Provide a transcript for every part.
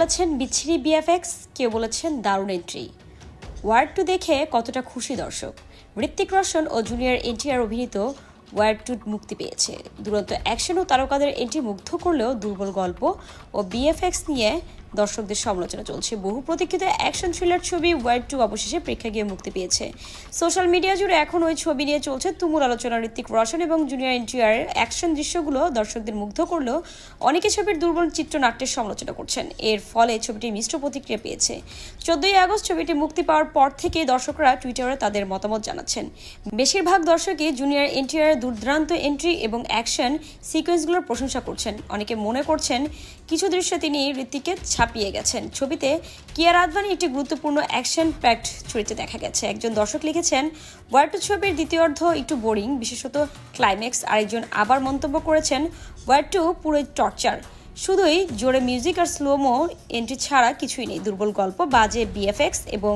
বলেছেন বিচ্ছিরি বিএফএক্স, কেউ বলেছেন দারুণ এন্ট্রি। ওয়ার 2 দেখে কতটা খুশি দর্শক। ঋত্বিক রোশন ও জুনিয়র এনটিআর অভিনীত ওয়ার 2 মুক্তি পেয়েছে। দুরন্ত অ্যাকশন ও তারকাদের এন্ট্রি মুগ্ধ করলেও দুর্বল গল্প ও বিএফএক্স নিয়ে দর্শকদের সমালোচনা চলছে। বহু প্রতীক্ষিত অ্যাকশন থ্রিলার ছবি ওয়ার 2 অবশেষে প্রেক্ষাগৃহে মুক্তি পেয়েছে। সোশ্যাল মিডিয়া জুড়ে এখন ওই ছবি নিয়ে চলছে তুমুল আলোচনা। ঋত্বিক রোশন এবং জুনিয়র এনটিআর অ্যাকশন দৃশ্যগুলো দর্শকদের মুগ্ধ করলেও অনেকে ছবির দুর্বল চিত্রনাট্যের সমালোচনা করছেন। এর ফলে ছবিটি মিশ্র প্রতিক্রিয়া পেয়েছে। 14ই আগস্ট ছবিটি মুক্তি পাওয়ার পর থেকে দর্শকরা টুইটারে তাদের মতামত জানাচ্ছেন। বেশিরভাগ দর্শকই জুনিয়র এনটিআর দুর্দান্ত এন্ট্রি এবং অ্যাকশন সিকোয়েন্সগুলোর প্রশংসা করছেন। অনেকে মনে করছেন কিছু দৃশ্যে তিনি ঋত্বিককে ছাপিয়ে গেছেন। ছবিতে কিয়ারা আদভানি একটি গুরুত্বপূর্ণ অ্যাকশন প্যাকড চরিত্রে দেখা গেছে। একজন দর্শক লিখেছেন, ওয়ার 2 ছবির দ্বিতীয় অর্ধ একটু বোরিং, বিশেষত ক্লাইম্যাক্স। আরেকজন আবার মন্তব্য করেছেন, ওয়ার 2 পুরোই টর্চার, শুধুই জোরে মিউজিক আর স্লোমো এন্ট্রি ছাড়া কিছুই নেই। দুর্বল গল্প, বাজে বিএফএক্স এবং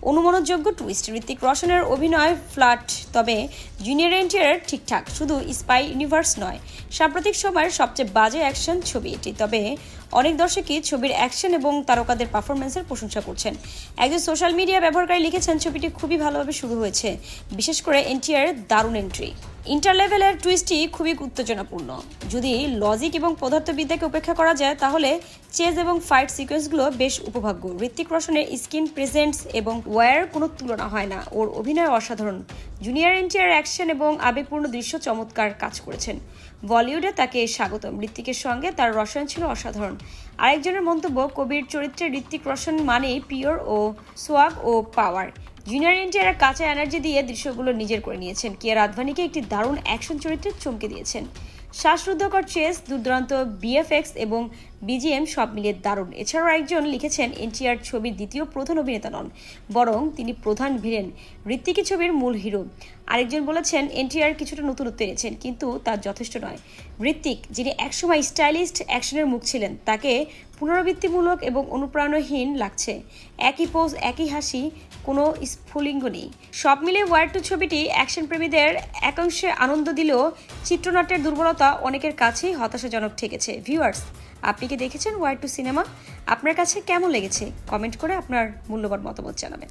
অনুমোদনযোগ্য টুইস্ট। ঋত্বিক রোশনের অভিনয় ফ্ল্যাট, তবে জুনিয়র এনটিআর ঠিকঠাক, শুধু স্পাই ইউনিভার্স নয়। সাম্প্রতিক সময়ের সবচেয়ে বাজে অ্যাকশন ছবি এটি, তবে অনেক দর্শকই ছবির অ্যাকশন এবং তারকাদের পারফরমেন্সের প্রশংসা করছেন। একজন সোশ্যাল মিডিয়া ব্যবহারকারী লিখেছেন, ছবিটি খুবই ভালোভাবে শুরু হয়েছে, বিশেষ করে এনটিআর দারুণ এন্ট্রি। ইন্টারলেভেলের টুইস্টটি খুবই উত্তেজনাপূর্ণ। যদি লজিক এবং পদার্থবিদ্যাকে উপেক্ষা করা যায় তাহলে চেজ এবং ফাইট সিকোয়েন্সগুলো বেশ উপভোগ্য। ঋত্বিক রোশনের স্ক্রিন প্রেজেন্স এবং ওয়ার কোনো তুলনা হয় না, ওর অভিনয় অসাধারণ। জুনিয়র এনটিআর অ্যাকশন এবং আবেগপূর্ণ দৃশ্য চমৎকার কাজ করেছেন। বলিউডে তাকে স্বাগতম। ঋত্বিকের সঙ্গে তার রসায়ন ছিল অসাধারণ। আরেকজনের মন্তব্য, কবির চরিত্রে ঋত্বিক রোশন মানেই পিওর ও সোয়াগ ও পাওয়ার। জুনিয়র এনটিআর কাঁচা এনার্জি দিয়ে দৃশ্যগুলো নিজের করে নিয়েছেন। কিয়ারা আদভানিকে একটি দারুণ অ্যাকশন চরিত্রে চমকে দিয়েছেন। শ্বাসরুদ্ধকর চেস, দুর্দান্ত বিএফএক্স এবং বিজিএম সব মিলিয়ে দারুণ। এছাড়াও একজন লিখেছেন, এনটিআর ছবির দ্বিতীয় প্রধান অভিনেতা নন, বরং তিনি প্রধান ভিলেন। ঋত্বিকই ছবির মূল হিরো। আরেকজন বলেছেন, এনটিআর কিছুটা নতুনত্ব এনেছেন, কিন্তু তা যথেষ্ট নয়। ঋত্বিক, যিনি একসময় স্টাইলিস্ট অ্যাকশনের মুখ ছিলেন, তাকে পুনরাবৃত্তিমূলক এবং অনুপ্রেরণাহীন লাগছে। একই পোজ, একই হাসি, কোনো স্ফুলিঙ্গ নেই। সব মিলে ওয়ার 2 ছবিটি অ্যাকশন প্রেমীদের একাংশে আনন্দ দিলেও চিত্রনাট্যের দুর্বলতা অনেকের কাছেই হতাশাজনক ঠেকেছে। ভিউয়ার্স, আপনি কি দেখেছেন ওয়ার 2 সিনেমা? আপনার কাছে কেমন লেগেছে? কমেন্ট করে আপনার মূল্যবান মতামত জানাবেন।